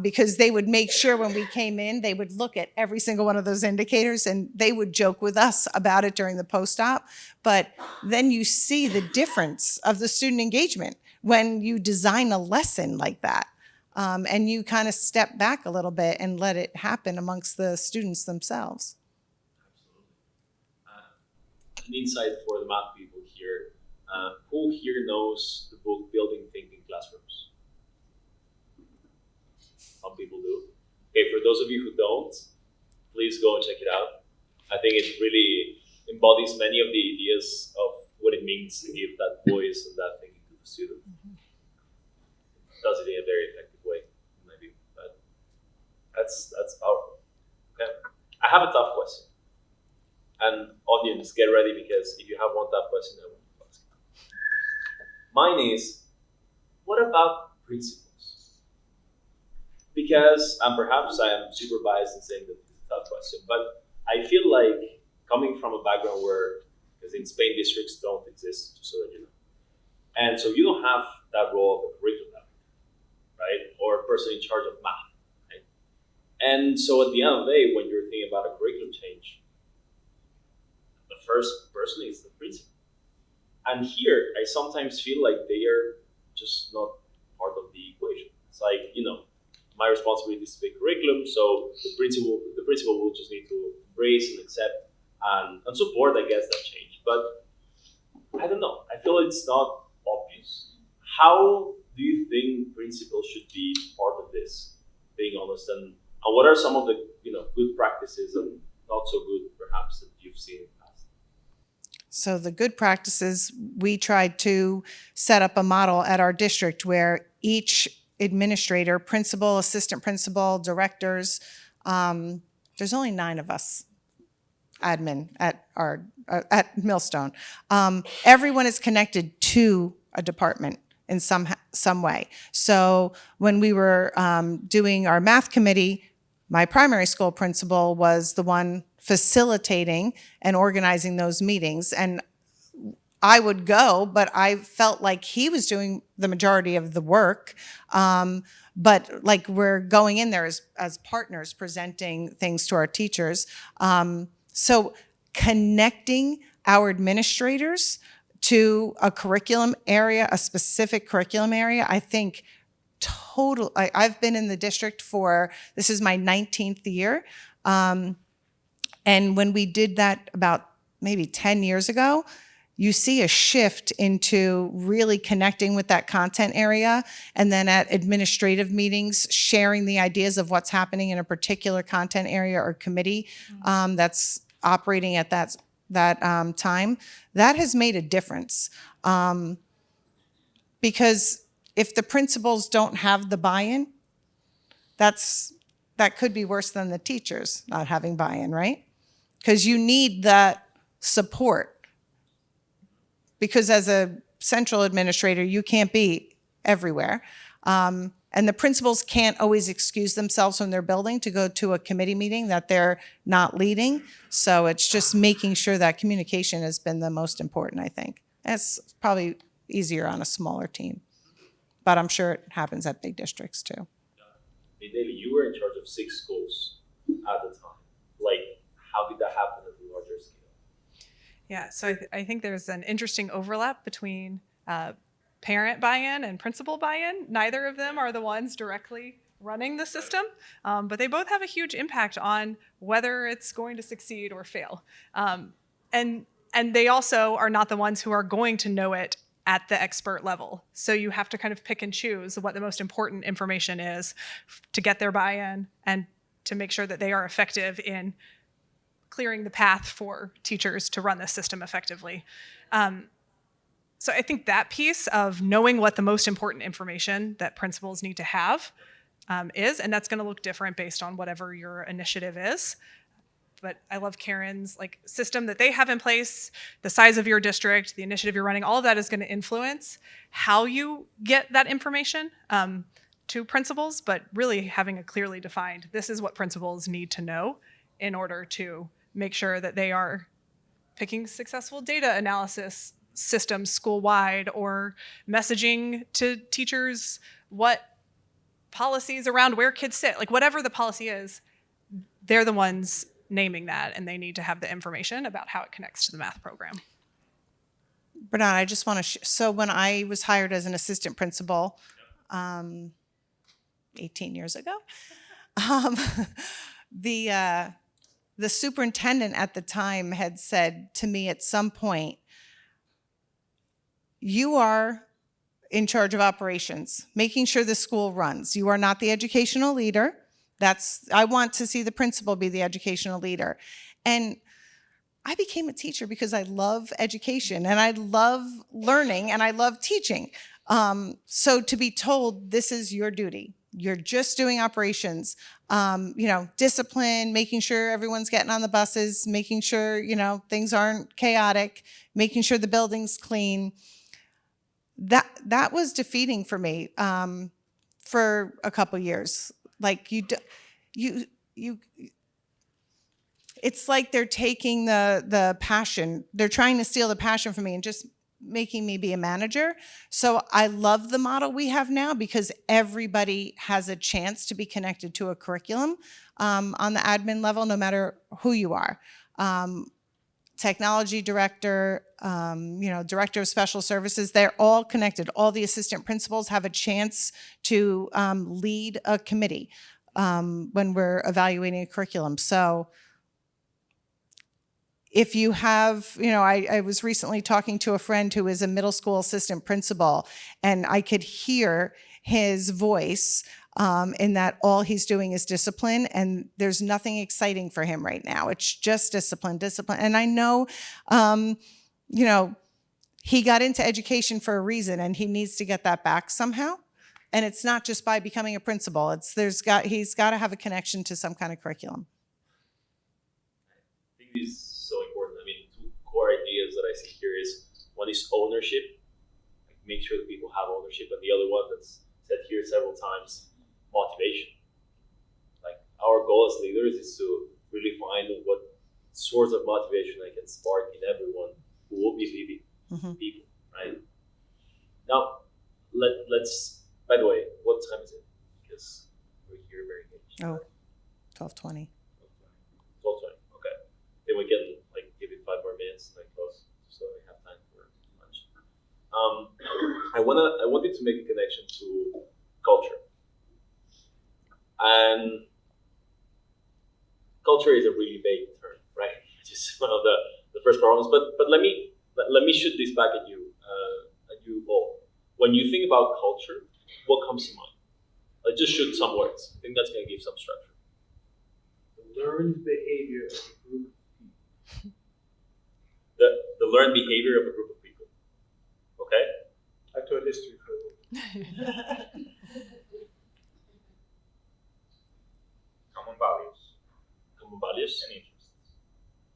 because they would make sure when we came in, they would look at every single one of those indicators, and they would joke with us about it during the post-op. But then you see the difference of the student engagement when you design a lesson like that, and you kind of step back a little bit and let it happen amongst the students themselves. Absolutely. An insight for the math people here. Who here knows the book Building Thinking Classrooms? Some people do. Okay, for those of you who don't, please go and check it out. I think it really embodies many of the ideas of what it means to give that voice and that thinking to the student. Does it in a very effective way, maybe, but that's powerful. Okay, I have a tough question, and audience, get ready, because if you have one tough question, I want to ask you. Mine is, what about principles? Because, and perhaps I am super biased in saying that this is a tough question, but I feel like coming from a background where, because in Spain districts don't exist, just so that you know. And so you don't have that role of a curriculum, right? Or a person in charge of math, right? And so at the end of the day, when you're thinking about a curriculum change, the first person is the principal. And here, I sometimes feel like they are just not part of the equation. It's like, my responsibility is to make curriculum, so the principal will just need to embrace and accept and support, I guess, that change. But I don't know. I feel it's not obvious. How do you think principals should be part of this, being honest? And what are some of the good practices and not so good, perhaps, that you've seen in the past? So the good practices, we tried to set up a model at our district where each administrator, principal, assistant principal, directors, there's only 9 of us admin at Millstone. Everyone is connected to a department in some way. So when we were doing our math committee, my primary school principal was the one facilitating and organizing those meetings. And I would go, but I felt like he was doing the majority of the work. But like we're going in there as partners presenting things to our teachers. So connecting our administrators to a curriculum area, a specific curriculum area, I think I've been in the district this is my 19th year. And when we did that about maybe 10 years ago, you see a shift into really connecting with that content area, and then at administrative meetings, sharing the ideas of what's happening in a particular content area or committee that's operating at that time. That has made a difference. Because if the principals don't have the buy-in, that could be worse than the teachers not having buy-in, right? Because you need that support. Because as a central administrator, you can't be everywhere. And the principals can't always excuse themselves from their building to go to a committee meeting that they're not leading. So it's just making sure that communication has been the most important, I think. And it's probably easier on a smaller team. But I'm sure it happens at big districts too. Neily, you were in charge of 6 schools at the time. Like, how did that happen at a larger scale? Yeah, so I think there's an interesting overlap between parent buy-in and principal buy-in. Neither of them are the ones directly running the system, but they both have a huge impact on whether it's going to succeed or fail. And they also are not the ones who are going to know it at the expert level. So you have to kind of pick and choose what the most important information is to get their buy-in and to make sure that they are effective in clearing the path for teachers to run this system effectively. So I think that piece of knowing what the most important information that principals need to have is, and that's going to look different based on whatever your initiative is. But I love Karen's system that they have in place, the size of your district, the initiative you're running, all of that is going to influence how you get that information to principals, but really having a clearly defined, this is what principals need to know in order to make sure that they are picking successful data analysis systems school-wide or messaging to teachers what policies around where kids sit, whatever the policy is, they're the ones naming that, and they need to have the information about how it connects to the math program. Bernard, I just want to so when I was hired as an assistant principal 18 years ago, the superintendent at the time had said to me at some point, you are in charge of operations, making sure the school runs. You are not the educational leader. I want to see the principal be the educational leader. And I became a teacher because I love education and I love learning and I love teaching. So to be told this is your duty, you're just doing operations, discipline, making sure everyone's getting on the buses, making sure, things aren't chaotic, making sure the building's clean. That was defeating for me for a couple years. Like you it's like they're taking the passion, they're trying to steal the passion from me and just making me be a manager. So I love the model we have now because everybody has a chance to be connected to a curriculum on the admin level, no matter who you are. Technology director, director of special services, they're all connected. All the assistant principals have a chance to lead a committee when we're evaluating a curriculum. So if you have, I was recently talking to a friend who is a middle school assistant principal, and I could hear his voice in that all he's doing is discipline, and there's nothing exciting for him right now. It's just discipline. And I know, he got into education for a reason, and he needs to get that back somehow. And it's not just by becoming a principal. He's got to have a connection to some kind of curriculum. I think this is so important. I mean, two core ideas that I see here is one is ownership, like make sure that people have ownership, and the other one that's said here several times, motivation. Like our goal as leaders is to really find what source of motivation I can spark in everyone who will be leading people, right? Now, let's. By the way, what time is it? Because we're here very engaged. Oh, 12:20. 12:20. Okay. Then we can give it 5 more minutes and close, so we have time for lunch. I wanted to make a connection to culture, and culture is a really vague term, right? Which is one of the first problems. But let me shoot this back at you all. When you think about culture, what comes to mind? Let's just shoot some words. I think that's going to give some structure. The learned behavior of a group of people. The learned behavior of a group of people. Okay? I taught history for a little. Common values. Common values. And interests.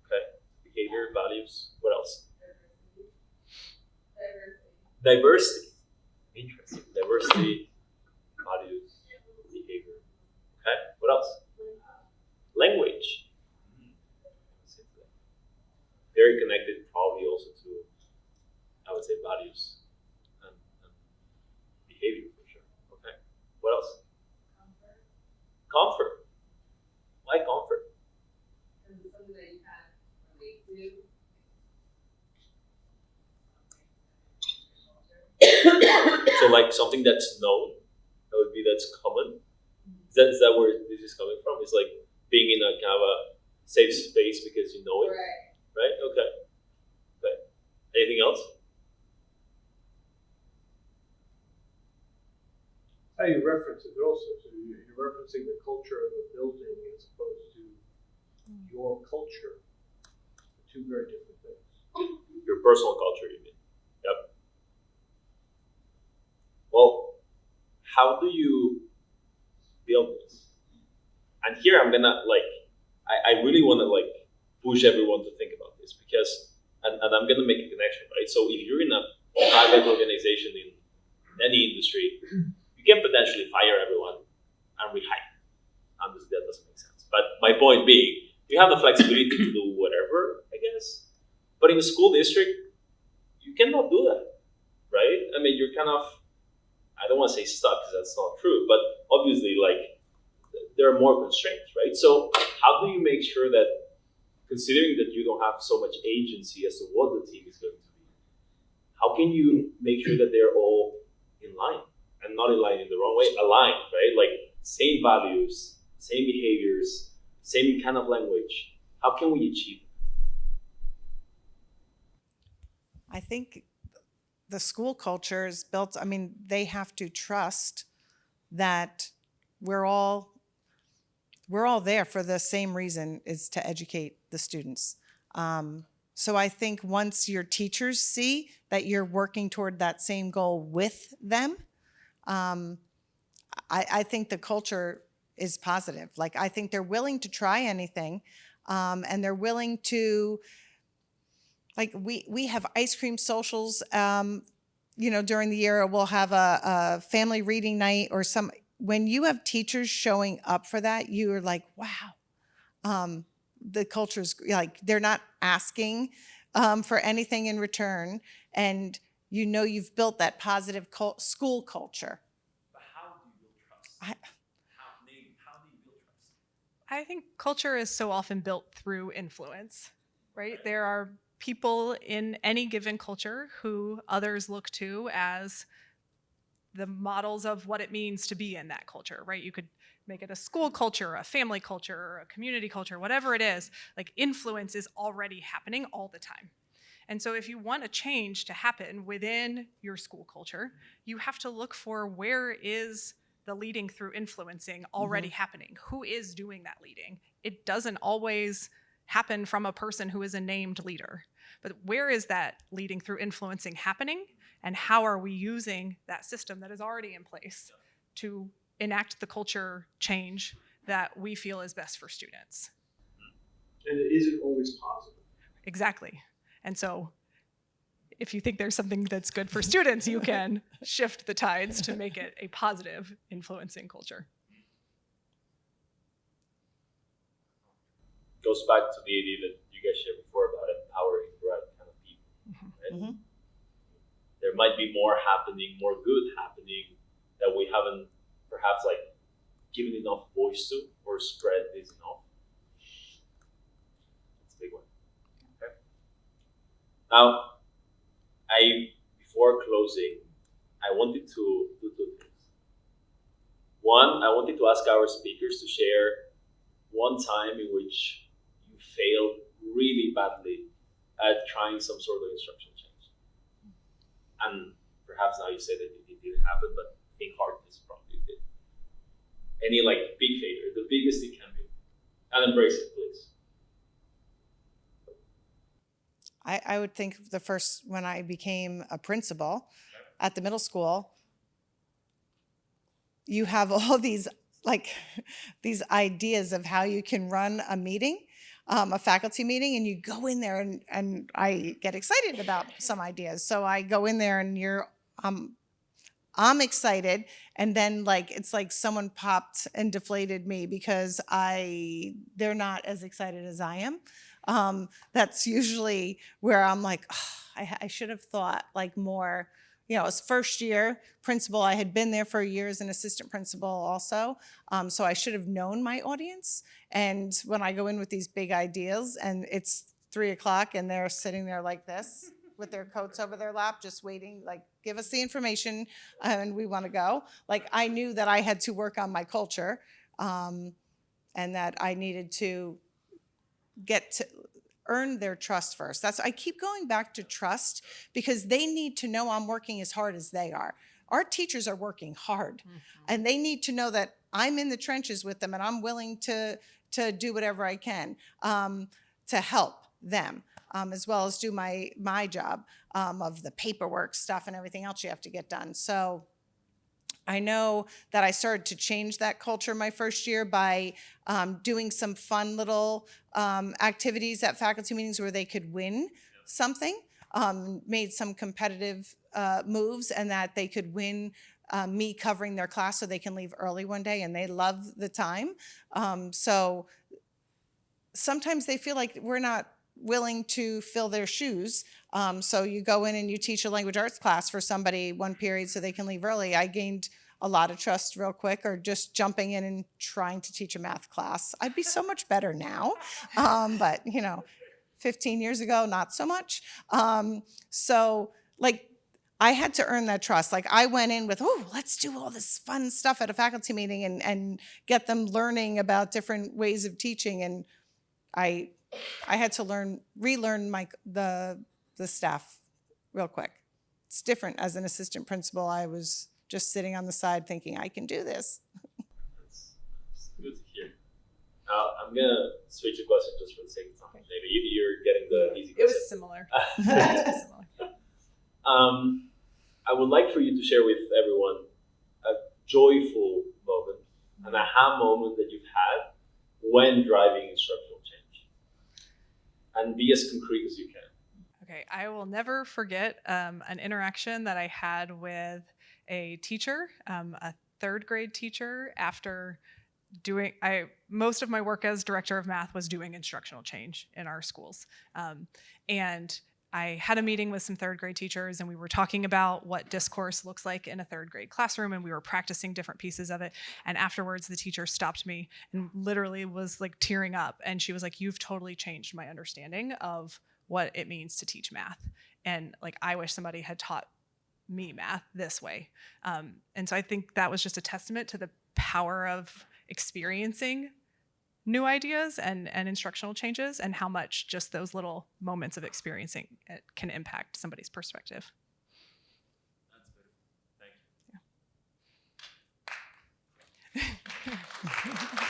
Okay. Behavior, values. What else? Diversity. Interesting. Diversity, values, behavior. Okay. What else? Language. Very connected, probably also to, I would say, values and behavior for sure. Okay. What else? Comfort. Why comfort? Because it's something that you kind of relate to. So something that's known, that's common. Is that where this is coming from? It's like being in a kind of a safe space because you know it. Right? Okay. Anything else? How you reference it also. So you're referencing the culture of a building as opposed to your culture. Two very different things. Your personal culture, you mean? Yep. Well, how do you build this? And here I'm gonna I really wanna push everyone to think about this because, and I'm gonna make a connection, right? So if you're in a private organization in any industry, you can potentially fire everyone and rehire. Obviously that doesn't make sense. But my point being, you have the flexibility to do whatever, I guess. But in a school district, you cannot do that, right? I mean, you're kind of, I don't want to say stuck because that's not true, but obviously there are more constraints, right? So how do you make sure that, considering that you don't have so much agency as to what the team is going to be, how can you make sure that they're all in line and not in line in the wrong way, aligned, right? Same values, same behaviors, same kind of language. How can we achieve it? I think the school culture is built, they have to trust that we're all there for the same reason, is to educate the students. So I think once your teachers see that you're working toward that same goal with them, I think the culture is positive. I think they're willing to try anything, and they're willing to, we have ice cream socials, during the year. We'll have a family reading night or when you have teachers showing up for that, you are like, wow, the culture's like, they're not asking for anything in return. And you know you've built that positive school culture. But how do you build trust? Neily, how do you build trust? I think culture is so often built through influence, right? There are people in any given culture who others look to as the models of what it means to be in that culture, right? You could make it a school culture, a family culture, or a community culture, whatever it is. Like influence is already happening all the time. And so if you want a change to happen within your school culture, you have to look for where is the leading through influencing already happening? Who is doing that leading? It doesn't always happen from a person who is a named leader. But where is that leading through influencing happening? And how are we using that system that is already in place to enact the culture change that we feel is best for students? And it isn't always positive. Exactly. And so if you think there's something that's good for students, you can shift the tides to make it a positive influencing culture. Goes back to the idea that you guys shared before about empowering the right kind of people. Right? There might be more happening, more good happening that we haven't perhaps like given enough voice to or spread this enough. That's a big one. Okay. Now, before closing, I wanted to do two things. One, I wanted to ask our speakers to share one time in which you failed really badly at trying some sort of instructional change. And perhaps now you say that it didn't happen, but I think hardness probably did. Any like big failure, the biggest it can be. And embrace it, please. I would think the first, when I became a principal at the middle school, you have all these these ideas of how you can run a meeting, a faculty meeting, and you go in there and I get excited about some ideas. So I go in there and I'm excited, and then it's like someone popped and deflated me because they're not as excited as I am. That's usually where I'm like, oh, I should have thought more. As first year principal, I had been there for a year as an assistant principal also. So I should have known my audience. And when I go in with these big ideas and it's 3:00 and they're sitting there like this with their coats over their lap, just waiting, give us the information and we want to go. I knew that I had to work on my culture and that I needed to get to earn their trust first. I keep going back to trust because they need to know I'm working as hard as they are. Our teachers are working hard and they need to know that I'm in the trenches with them and I'm willing to do whatever I can to help them as well as do my job of the paperwork stuff and everything else you have to get done. So I know that I started to change that culture my first year by doing some fun little activities at faculty meetings where they could win something, made some competitive moves, and that they could win me covering their class so they can leave early one day, and they love the time. So sometimes they feel like we're not willing to fill their shoes. So you go in and you teach a language arts class for somebody one period so they can leave early. I gained a lot of trust real quick, or just jumping in and trying to teach a math class. I'd be so much better now. But 15 years ago, not so much. So I had to earn that trust. I went in with, let's do all this fun stuff at a faculty meeting and get them learning about different ways of teaching. And I had to relearn the staff real quick. It's different as an assistant principal. I was just sitting on the side thinking, I can do this. That's good to hear. Now, I'm going to switch the question just for the sake of time. Maybe you're getting the easy question. It was similar. I would like for you to share with everyone a joyful moment, an aha moment that you've had when driving instructional change. And be as concrete as you can. Okay, I will never forget an interaction that I had with a teacher, a third grade teacher after most of my work as director of math was doing instructional change in our schools. And I had a meeting with some third grade teachers and we were talking about what discourse looks like in a third grade classroom, and we were practicing different pieces of it. And afterwards the teacher stopped me and literally was like tearing up. And she was like, "You've totally changed my understanding of what it means to teach math. And like, I wish somebody had taught me math this way." And so I think that was just a testament to the power of experiencing new ideas and instructional changes, and how much just those little moments of experiencing it can impact somebody's perspective. That's beautiful. Thank you. Yeah.